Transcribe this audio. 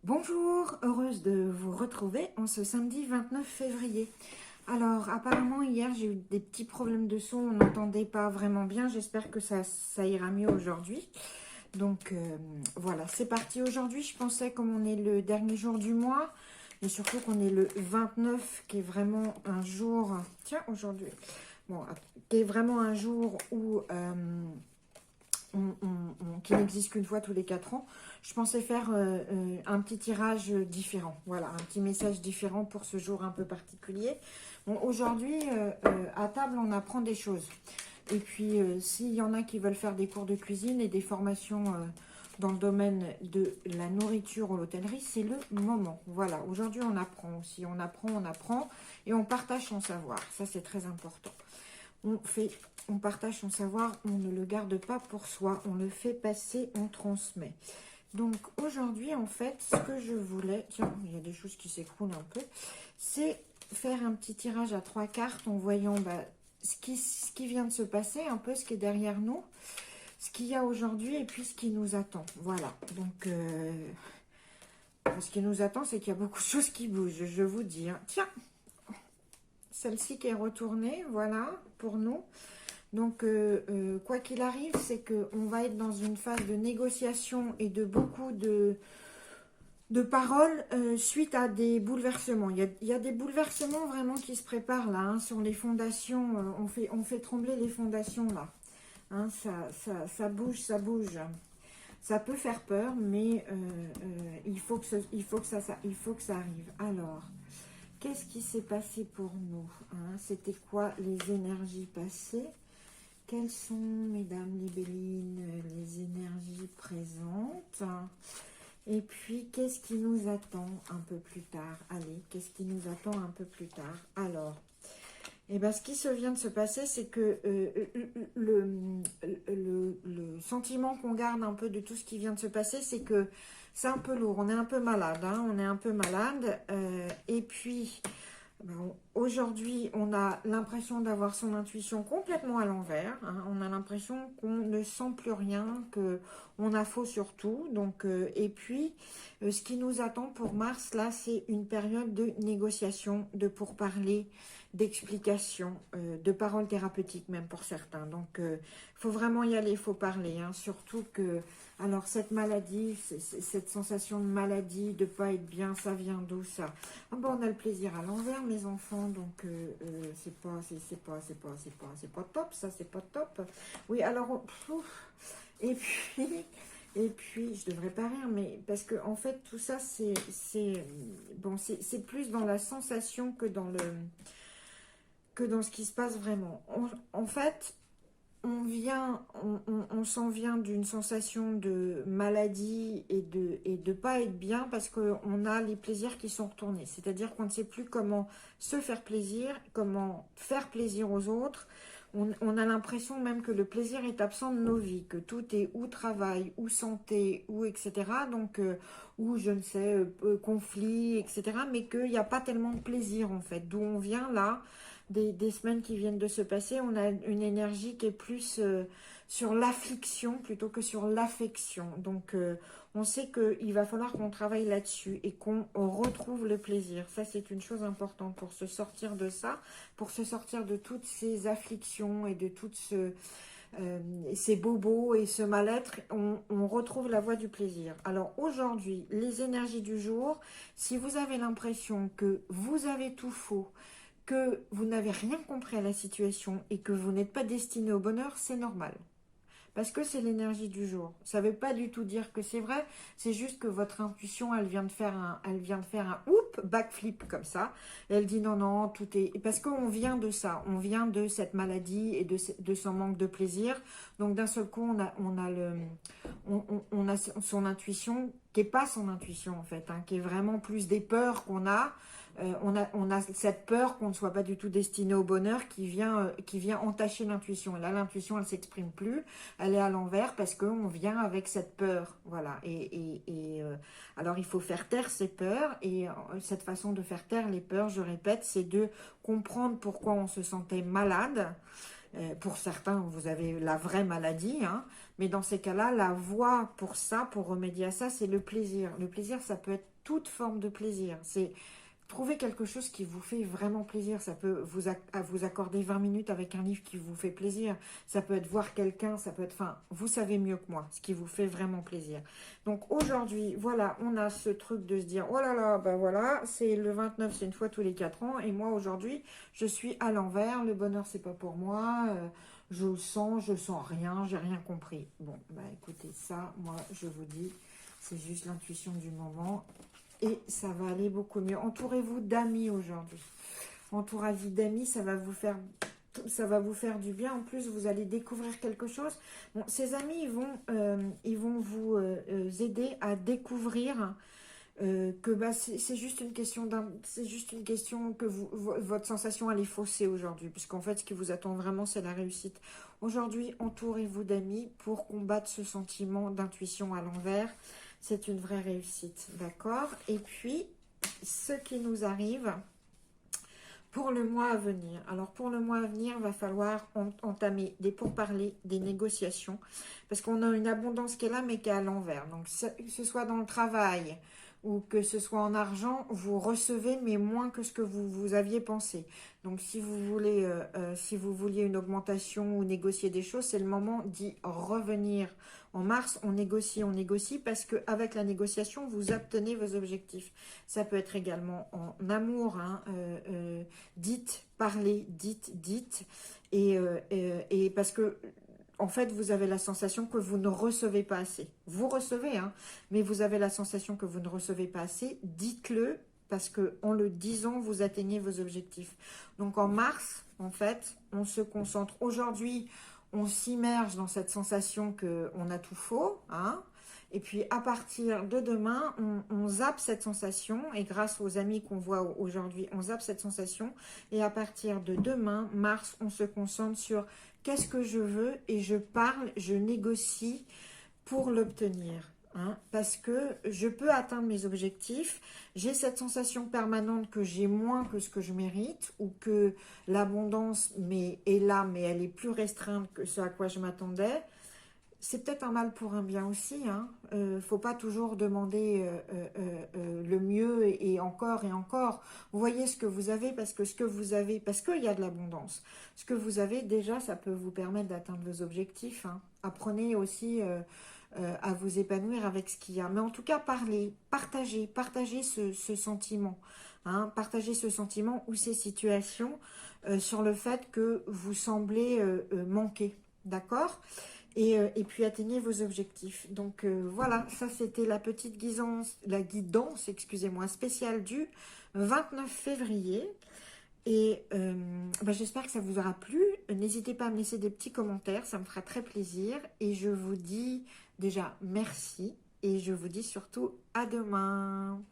Bonjour, heureuse de vous retrouver en ce samedi 29 février. Alors, apparemment, hier, j'ai eu des petits problèmes de son, on n'entendait pas vraiment bien. J'espère que ça ira mieux aujourd'hui. Donc, voilà, c'est parti. Aujourd'hui, je pensais, comme on est le dernier jour du mois, et surtout qu'on est le 29, qui est vraiment un jour... Tiens, aujourd'hui... Bon, qui est vraiment un jour où... qui n'existe qu'une fois tous les 4 ans, je pensais faire un petit tirage différent. Voilà, un petit message différent pour ce jour un peu particulier. Bon, aujourd'hui, à table, on apprend des choses. Et puis, s'il y en a qui veulent faire des cours de cuisine et des formations dans le domaine de la nourriture ou l'hôtellerie, c'est le moment. Voilà, aujourd'hui, on apprend aussi. On apprend et on partage son savoir. Ça, c'est très important. On partage son savoir, on ne le garde pas pour soi, on le fait passer, on transmet. Donc aujourd'hui, en fait, ce que je voulais, tiens, il y a des choses qui s'écroulent un peu, c'est faire un petit tirage à 3 cartes en voyant ce qui vient de se passer, un peu ce qui est derrière nous, ce qu'il y a aujourd'hui et puis ce qui nous attend. Voilà, donc ce qui nous attend, c'est qu'il y a beaucoup de choses qui bougent, je vous dis. Hein. Tiens, celle-ci qui est retournée, voilà, pour nous. Donc, quoi qu'il arrive, c'est qu'on va être dans une phase de négociation et de beaucoup de paroles suite à des bouleversements. Il y a des bouleversements vraiment qui se préparent là, hein, sur les fondations. On fait trembler les fondations là. Hein, ça bouge, ça bouge. Ça peut faire peur, mais il faut que ça arrive. Alors, qu'est-ce qui s'est passé pour nous, hein? C'était quoi les énergies passées? Quelles sont, mesdames libellines, les énergies présentes? Et puis, qu'est-ce qui nous attend un peu plus tard? Allez, qu'est-ce qui nous attend un peu plus tard? Alors, ce qui se vient de se passer, c'est que le sentiment qu'on garde un peu de tout ce qui vient de se passer, c'est que c'est un peu lourd. On est un peu malade, hein, on est un peu malade. Et puis... Aujourd'hui, on a l'impression d'avoir son intuition complètement à l'envers. Hein. On a l'impression qu'on ne sent plus rien, qu'on a faux sur tout. Donc, et puis, ce qui nous attend pour Mars, là, c'est une période de négociation, de pourparlers, d'explications, de paroles thérapeutiques même pour certains. Donc, il faut vraiment y aller, il faut parler. Hein. Surtout que, alors, cette maladie, cette sensation de maladie, de ne pas être bien, ça vient d'où ça? Ah bon, on a le plaisir à l'envers, mes enfants, donc c'est pas top, ça, c'est pas top. Oui, alors, et puis, et puis, je devrais pas rire, mais parce que en fait, tout ça, bon, c'est plus dans la sensation que dans ce qui se passe vraiment. En fait, on s'en vient d'une sensation de maladie et de pas être bien parce qu'on a les plaisirs qui sont retournés. C'est-à-dire qu'on ne sait plus comment se faire plaisir, comment faire plaisir aux autres. On a l'impression même que le plaisir est absent de nos vies, que tout est ou travail, ou santé, ou etc. Donc, ou je ne sais, conflit, etc. Mais qu'il n'y a pas tellement de plaisir en fait. D'où on vient là, des semaines qui viennent de se passer, on a une énergie qui est plus sur l'affliction plutôt que sur l'affection. Donc, on sait qu'il va falloir qu'on travaille là-dessus et qu'on retrouve le plaisir. Ça, c'est une chose importante pour se sortir de ça, pour se sortir de toutes ces afflictions et de toutes ces bobos et ce mal-être. On retrouve la voie du plaisir. Alors, aujourd'hui, les énergies du jour, si vous avez l'impression que vous avez tout faux, que vous n'avez rien compris à la situation et que vous n'êtes pas destiné au bonheur, c'est normal. Parce que c'est l'énergie du jour. Ça ne veut pas du tout dire que c'est vrai, c'est juste que votre intuition, elle vient de faire un backflip comme ça. Et elle dit non, non, tout est... Parce qu'on vient de ça, on vient de cette maladie et de son manque de plaisir. Donc d'un seul coup, on a son intuition, qui n'est pas son intuition en fait, hein, qui est vraiment plus des peurs qu'on a. On a cette peur qu'on ne soit pas du tout destiné au bonheur qui vient entacher l'intuition. Et là, l'intuition, elle ne s'exprime plus, elle est à l'envers parce qu'on vient avec cette peur. Voilà. Alors, il faut faire taire ces peurs. Et cette façon de faire taire les peurs, je répète, c'est de comprendre pourquoi on se sentait malade. Pour certains, vous avez la vraie maladie, hein, mais dans ces cas-là, la voie pour ça, pour remédier à ça, c'est le plaisir. Le plaisir, ça peut être toute forme de plaisir. C'est trouver quelque chose qui vous fait vraiment plaisir. Ça peut vous accorder 20 minutes avec un livre qui vous fait plaisir. Ça peut être voir quelqu'un, ça peut être... Enfin, vous savez mieux que moi ce qui vous fait vraiment plaisir. Donc aujourd'hui, voilà, on a ce truc de se dire, oh là là, ben voilà, c'est le 29, c'est une fois tous les 4 ans. Et moi, aujourd'hui, je suis à l'envers. Le bonheur, c'est pas pour moi. Je le sens rien, j'ai rien compris. Bon, bah écoutez, ça, moi, je vous dis, c'est juste l'intuition du moment. Et ça va aller beaucoup mieux. Entourez-vous d'amis aujourd'hui. Entourez-vous d'amis, ça va vous faire du bien. En plus, vous allez découvrir quelque chose. Bon, ces amis, ils vont vous aider à découvrir que bah, c'est juste une question que votre sensation elle est faussée aujourd'hui, puisqu'en fait, ce qui vous attend vraiment, c'est la réussite. Aujourd'hui, entourez-vous d'amis pour combattre ce sentiment d'intuition à l'envers. C'est une vraie réussite, d'accord? Et puis, ce qui nous arrive pour le mois à venir. Alors, pour le mois à venir, il va falloir entamer des pourparlers, des négociations, parce qu'on a une abondance qui est là, mais qui est à l'envers. Donc, que ce soit dans le travail ou que ce soit en argent, vous recevez, mais moins que ce que vous aviez pensé. Donc, si vous vouliez une augmentation ou négocier des choses, c'est le moment d'y revenir. En mars, on négocie, parce qu'avec la négociation, vous obtenez vos objectifs. Ça peut être également en amour, hein, dites, parlez, dites, et parce que en fait, vous avez la sensation que vous ne recevez pas assez. Vous recevez, hein, mais vous avez la sensation que vous ne recevez pas assez. Dites-le, parce que en le disant, vous atteignez vos objectifs. Donc en mars, en fait, on se concentre. Aujourd'hui, on s'immerge dans cette sensation qu'on a tout faux, hein. Et puis à partir de demain, on zappe cette sensation, et grâce aux amis qu'on voit aujourd'hui, on zappe cette sensation. Et à partir de demain, mars, on se concentre sur qu'est-ce que je veux, et je parle, je négocie pour l'obtenir. Hein, parce que je peux atteindre mes objectifs, j'ai cette sensation permanente que j'ai moins que ce que je mérite, ou que l'abondance est là, mais elle est plus restreinte que ce à quoi je m'attendais. C'est peut-être un mal pour un bien aussi. Hein. Faut pas toujours demander le mieux et encore et encore. Vous voyez ce que vous avez, parce qu'il y a de l'abondance. Ce que vous avez déjà, ça peut vous permettre d'atteindre vos objectifs. Hein. Apprenez aussi à vous épanouir avec ce qu'il y a. Mais en tout cas, partagez ce sentiment. Hein. Partagez ce sentiment ou ces situations sur le fait que vous semblez manquer. D'accord ? Et puis atteignez vos objectifs. Donc voilà, ça c'était la petite guidance, excusez-moi, spéciale du 29 février. Et j'espère que ça vous aura plu. N'hésitez pas à me laisser des petits commentaires, ça me fera très plaisir. Et je vous dis déjà merci. Et je vous dis surtout à demain.